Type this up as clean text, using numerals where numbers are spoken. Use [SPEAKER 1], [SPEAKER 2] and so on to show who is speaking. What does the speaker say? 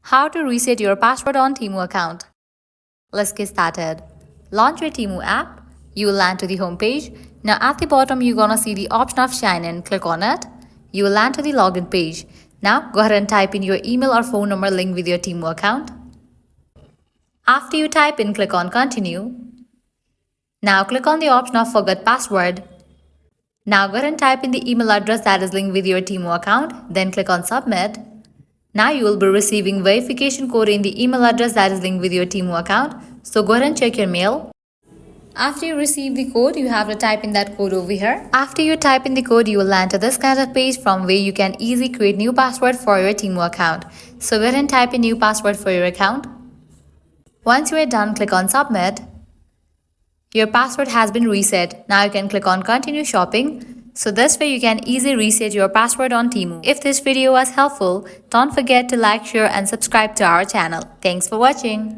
[SPEAKER 1] How to reset your password on Temu account. Let's get started. Launch your Temu app. You will land to the home page. Now at the bottom, you're gonna see the option of sign in. Click on it. You will land to the login page. Now go ahead and type in your email or phone number linked with your Temu account. After you type in, click on continue. Now click on the option of forget password. Now go ahead and type in the email address that is linked with your Temu account. Then click on submit. Now you will be receiving verification code in the email address that is linked with your Temu account. So go ahead and check your mail. After you receive the code, you have to type in that code over here. After you type in the code, you will land to this kind of page from where you can easily create new password for your Temu account. So go ahead and type in new password for your account. Once you are done, click on submit. Your password has been reset. Now you can click on continue shopping. So this way you can easily reset your password on Temu. If this video was helpful, don't forget to like, share and subscribe to our channel. Thanks for watching.